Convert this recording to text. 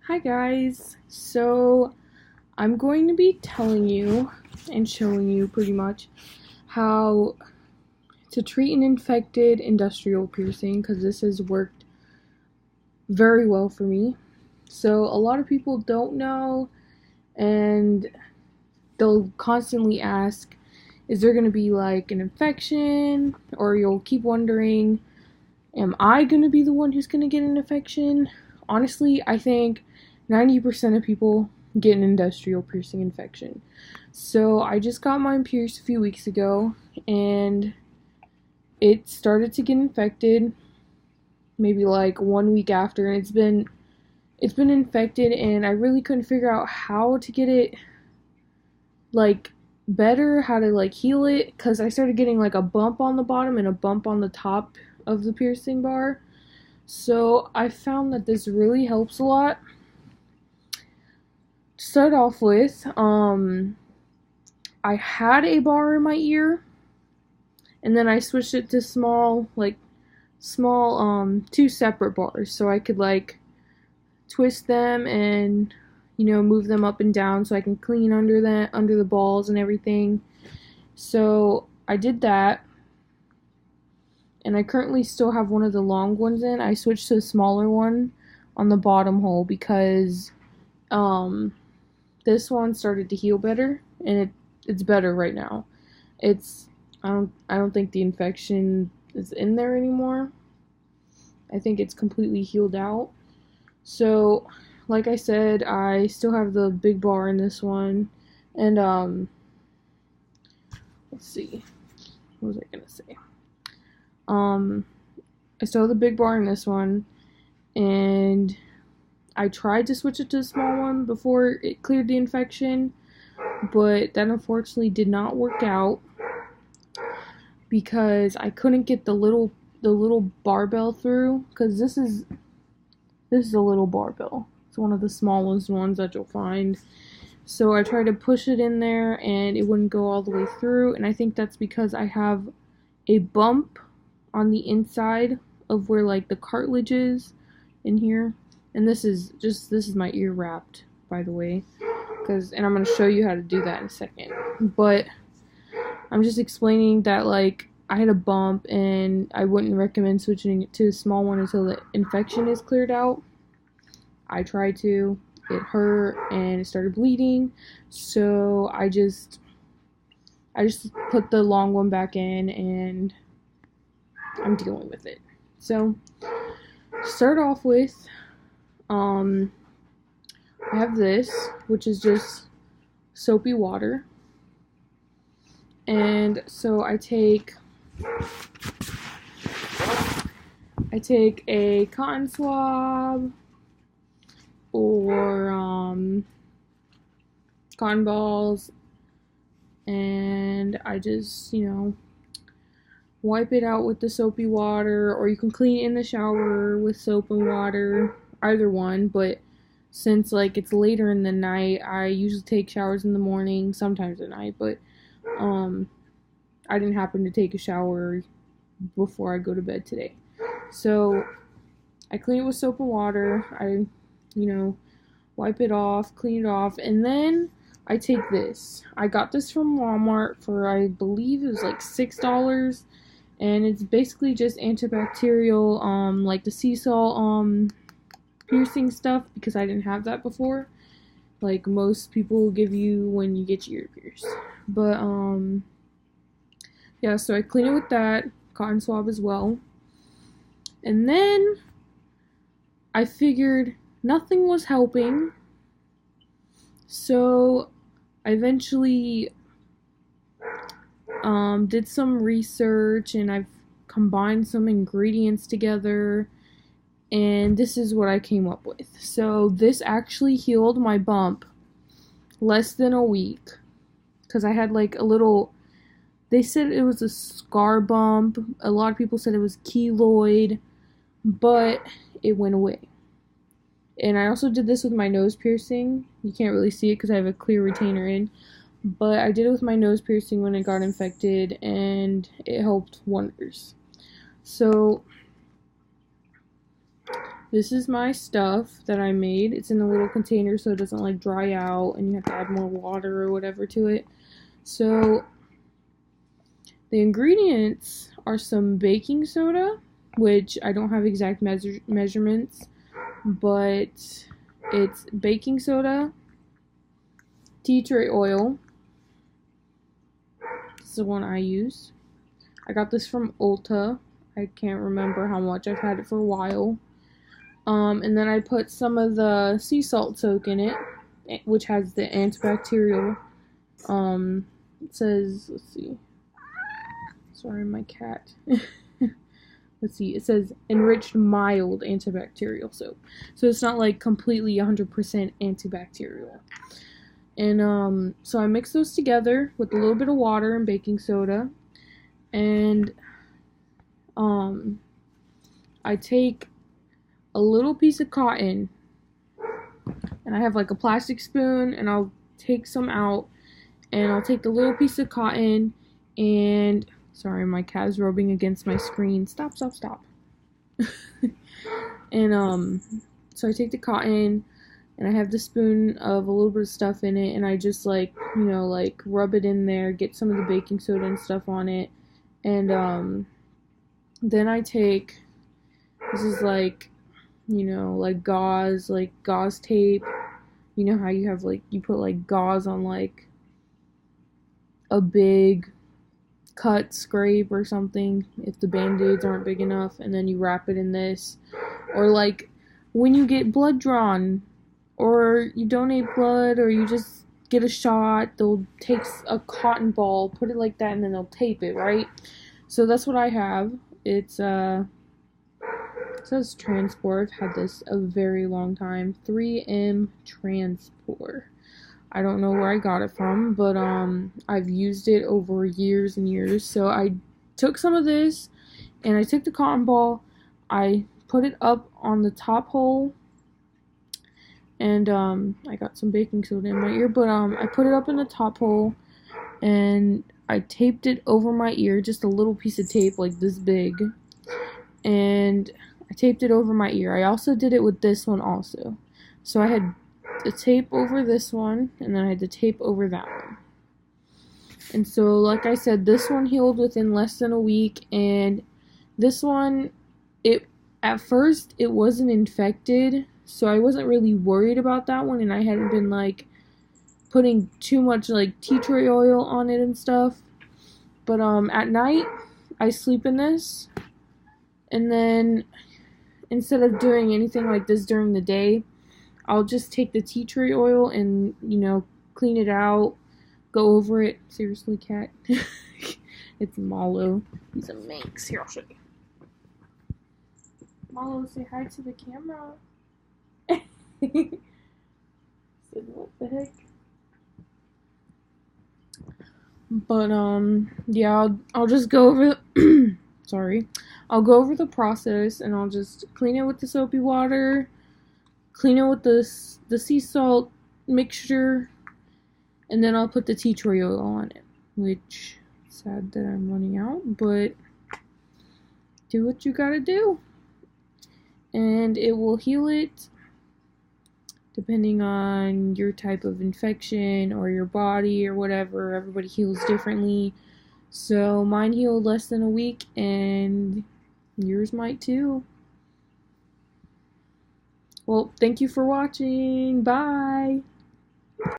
Hi guys, so I'm going to be telling you and showing you pretty much how to treat an infected industrial piercing because this has worked very well for me. So a lot of people don't know and they'll constantly ask, is there going to be like an infection? Or you'll keep wondering, am I going to be the one who's going to get an infection? Honestly, I think 90% of people get an industrial piercing infection. So I just got mine pierced a few weeks ago and it started to get infected maybe like 1 week after, and it's been infected, and I really couldn't figure out how to get it like better, how to like heal it, because I started getting like a bump on the bottom and a bump on the top of the piercing bar. So I found that this really helps a lot. To start off with, I had a bar in my ear, and then I switched it to small, two separate bars, so I could like twist them and move them up and down, so I can clean under the balls and everything. So I did that, and I currently still have one of the long ones in. I switched to a smaller one on the bottom hole because this one started to heal better, and it's better right now. I don't think the infection is in there anymore. I think it's completely healed out. So, like I said, I still have the big bar in this one, and let's see, what was I gonna say? I still have the big bar in this one, and I tried to switch it to a small one before it cleared the infection, but that unfortunately did not work out because I couldn't get the little barbell through, because this is a little barbell. It's one of the smallest ones that you'll find. So I tried to push it in there and it wouldn't go all the way through, and I think that's because I have a bump on the inside of where like the cartilage is in here. And this is my ear wrapped, by the way, and I'm going to show you how to do that in a second. But I'm just explaining that like I had a bump, and I wouldn't recommend switching it to a small one until the infection is cleared out. I tried to, it hurt, and it started bleeding, so I just put the long one back in, and I'm dealing with it. So, start off with, I have this, which is just soapy water. And so I take a cotton swab or cotton balls, and I just, wipe it out with the soapy water, or you can clean it in the shower with soap and water, either one. But since like it's later in the night, I usually take showers in the morning, sometimes at night, but I didn't happen to take a shower before I go to bed today. So I clean it with soap and water. I, wipe it off, clean it off, and then I take this. I got this from Walmart for, I believe it was like $6, and it's basically just antibacterial, like the sea salt, piercing stuff, because I didn't have that before, like most people give you when you get your ear pierced. But yeah, so I clean it with that cotton swab as well, and then I figured nothing was helping, so I eventually did some research, and I've combined some ingredients together, and this is what I came up with. So this actually healed my bump less than a week, because I had like a little, they said it was a scar bump, a lot of people said it was keloid, but it went away. And I also did this with my nose piercing. You can't really see it because I have a clear retainer in, but I did it with my nose piercing when it got infected, and it helped wonders. So this is my stuff that I made. It's in a little container so it doesn't like dry out and you have to add more water or whatever to it. So the ingredients are some baking soda, which I don't have exact measurements, but it's baking soda, tea tree oil. This is the one I use. I got this from Ulta. I can't remember how much. I've had it for a while. And then I put some of the sea salt soak in it, which has the antibacterial. It says, let's see. Sorry, my cat. Let's see. It says enriched mild antibacterial soap. So it's not like completely 100% antibacterial. And so I mix those together with a little bit of water and baking soda. And I take a little piece of cotton, and I have like a plastic spoon, and I'll take some out, and I'll take the little piece of cotton, and sorry, my cat is rubbing against my screen. Stop. And so I take the cotton, and I have the spoon of a little bit of stuff in it, and I just like, you know, like rub it in there, get some of the baking soda and stuff on it, and then I take, this is like, you know, like gauze tape. You know how you have like, you put like gauze on like a big cut, scrape or something if the band-aids aren't big enough, and then you wrap it in this. Or like when you get blood drawn, or you donate blood, or you just get a shot, they'll take a cotton ball, put it like that, and then they'll tape it, right? So that's what I have. It's it says Transport. I've had this a very long time. 3M Transport. I don't know where I got it from, but I've used it over years and years. So I took some of this, and I took the cotton ball, I put it up on the top hole, and I got some baking soda in my ear, but I put it up in the top hole, and I taped it over my ear, just a little piece of tape like this big, and I taped it over my ear. I also did it with this one also. So I had the tape over this one, and then I had the tape over that one. And so, like I said, this one healed within less than a week, and this one, at first, it wasn't infected, so I wasn't really worried about that one, and I hadn't been, like, putting too much, like, tea tree oil on it and stuff. But, at night, I sleep in this, and then instead of doing anything like this during the day, I'll just take the tea tree oil and, you know, clean it out, go over it. Seriously, cat. It's Malo. He's a Manx. Here, I'll show you. Malo, say hi to the camera. Said, what the heck? But, yeah, I'll just go over sorry. I'll go over the process, and I'll just clean it with the soapy water, clean it with the sea salt mixture, and then I'll put the tea tree oil on it, which, sad that I'm running out, but do what you gotta do. And it will heal it depending on your type of infection or your body or whatever. Everybody heals differently. So mine healed less than a week, and yours might too. Well, thank you for watching. Bye.